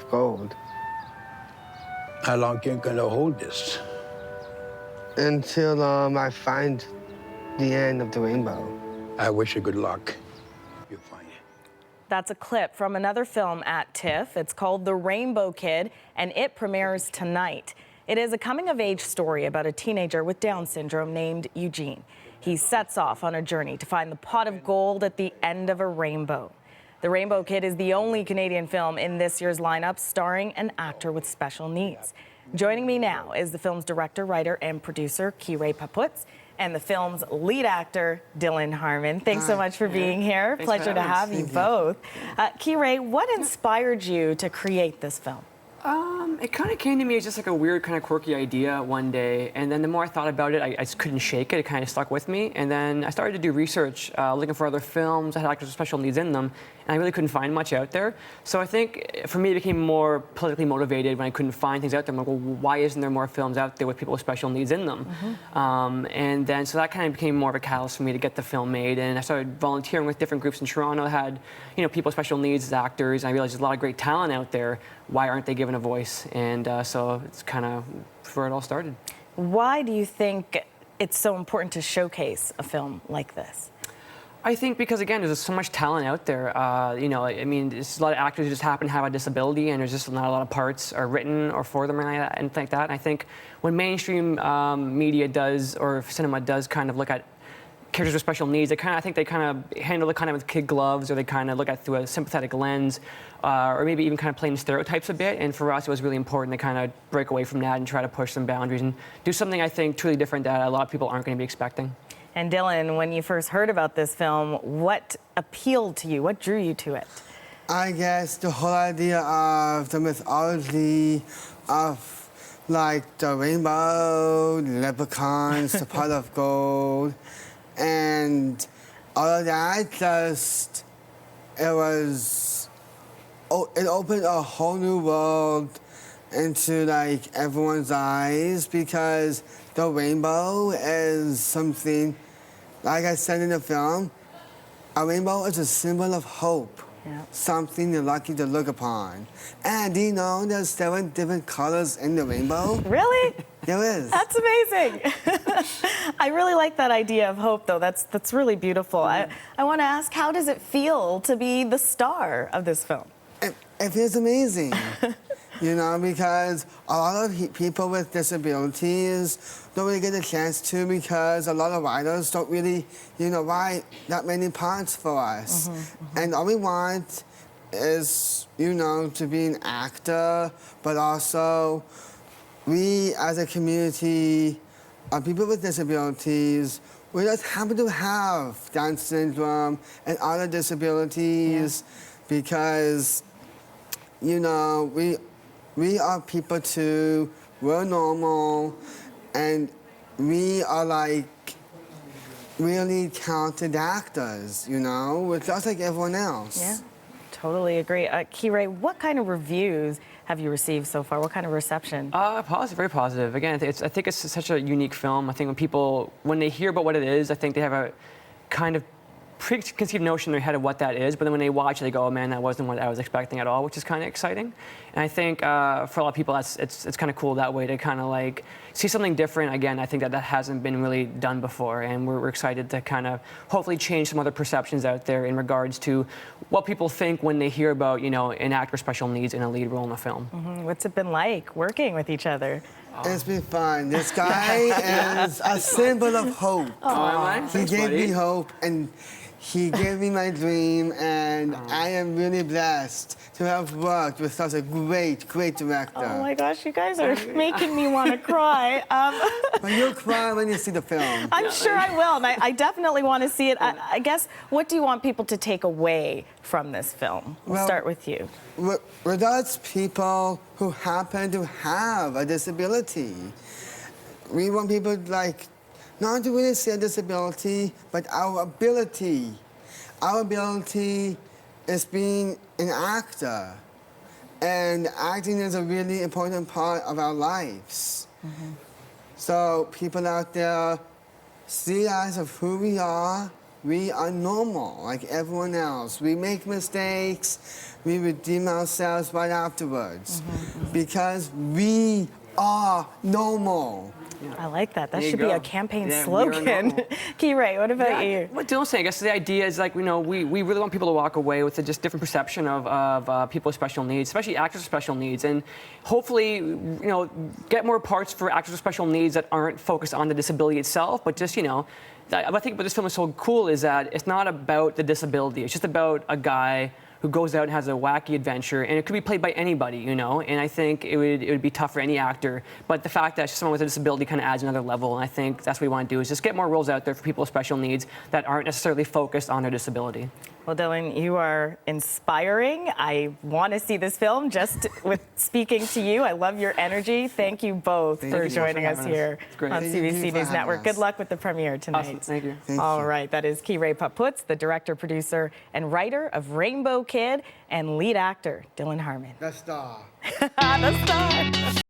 gold. How long you gonna hold this? Until I find the end of the rainbow. I wish you good luck. You'll find it. That's a clip from another film at TIFF. It's called The Rainbow Kid, and it premieres tonight. It is a coming-of-age story about a teenager with Down syndrome named Eugene. He sets off on a journey to find the pot of gold at the end of a rainbow. The Rainbow Kid is the only Canadian film in this year's lineup starring an actor with special needs. Joining me now is the film's director, writer, and producer, Kire Paputts, and the film's lead actor, Dylan Harman. Thanks so much for being here. Thanks Pleasure to have you both. Kire, what inspired you to create this film? It kind of came to me as just like a weird, kind of quirky idea one day, and then the more I thought about it, I just couldn't shake it. It kind of stuck with me, and then I started to do research, looking for other films that had actors with special needs in them, and I really couldn't find much out there. So I think for me, it became more politically motivated when I couldn't find things out there. I'm like, well, why isn't there more films out there with people with special needs in them? And then so that kind of became more of a catalyst for me to get the film made, and I started volunteering with different groups in Toronto that had, people with special needs as actors. And I realized there's a lot of great talent out there. Why aren't they given a voice? And so it's kind of where it all started. Why do you think it's so important to showcase a film like this? I think because, again, there's so much talent out there. There's a lot of actors who just happen to have a disability, and there's just not a lot of parts are written or for them or anything like that. And I think when mainstream media does, or cinema does, kind of look at characters with special needs, I think they kind of handle it kind of with kid gloves, or they kind of look at it through a sympathetic lens, or maybe even kind of playing stereotypes a bit. And for us, it was really important to kind of break away from that and try to push some boundaries and do something, I think, truly different that a lot of people aren't going to be expecting. And Dylan, when you first heard about this film, what appealed to you? What drew you to it? I guess the whole idea of the mythology of like the rainbow, the leprechauns, the pot of gold, and all of that it opened a whole new world into like everyone's eyes, because the rainbow is something, like I said in the film, a rainbow is a symbol of hope. Yeah. Something you're lucky to look upon. And do you know there's 7 different colors in the rainbow? Really? There is. That's amazing. I really like that idea of hope, though. That's really beautiful. I want to ask, how does it feel to be the star of this film? It feels amazing. Because a lot of people with disabilities don't really get a chance to, because a lot of writers don't really, write that many parts for us. And all we want is, to be an actor, but also we as a community of people with disabilities, we just happen to have Down syndrome and other disabilities, because, we are people too, we're normal, and we are like really talented actors, we're just like everyone else. Yeah, totally agree. Kire, what kind of reviews have you received so far? What kind of reception? Positive, very positive. Again, I think it's such a unique film. I think when they hear about what it is, I think they have a kind of preconceived notion in their head of what that is, but then when they watch it, they go, oh man, that wasn't what I was expecting at all, which is kind of exciting. And I think for a lot of people, it's kind of cool that way to kind of like see something different. Again, I think that hasn't been really done before, and we're excited to kind of hopefully change some other perceptions out there in regards to what people think when they hear about, an actor with special needs in a lead role in a film. What's it been like working with each other? It's been fun. This guy is a symbol of hope. He gave me hope, and he gave me my dream, and I am really blessed to have worked with such a great director. Oh my gosh, you guys are making me want to cry. But you'll cry when you see the film. I'm sure I will, and I definitely want to see it. I guess, what do you want people to take away from this film? We'll start with you. With us people who happen to have a disability, we want people not to really see a disability, but our ability. Our ability is being an actor. And acting is a really important part of our lives. So people out there see us of who we are, we are normal like everyone else. We make mistakes. We redeem ourselves right afterwards because we are normal. I like that. That There you should be go. a campaign Yeah, we are slogan. normal. Kire, what about you? What Dylan's saying, I guess the idea is like, we really want people to walk away with a just different perception of people with special needs, especially actors with special needs, and hopefully, get more parts for actors with special needs that aren't focused on the disability itself, but just, I think what this film is so cool is that it's not about the disability. It's just about a guy who goes out and has a wacky adventure, and it could be played by anybody, and I think it would be tough for any actor, but the fact that someone with a disability kind of adds another level, and I think that's what we want to do, is just get more roles out there for people with special needs that aren't necessarily focused on their disability. Well, Dylan, you are inspiring. I want to see this film just with speaking to you. I love your energy. Thank you both for joining us here on CBC News Network. Good luck with the premiere tonight. Awesome. Thank you. All right, that is Kire Paputts, the director, producer, and writer of Rainbow Kid, and lead actor Dylan Harman. The star. The star.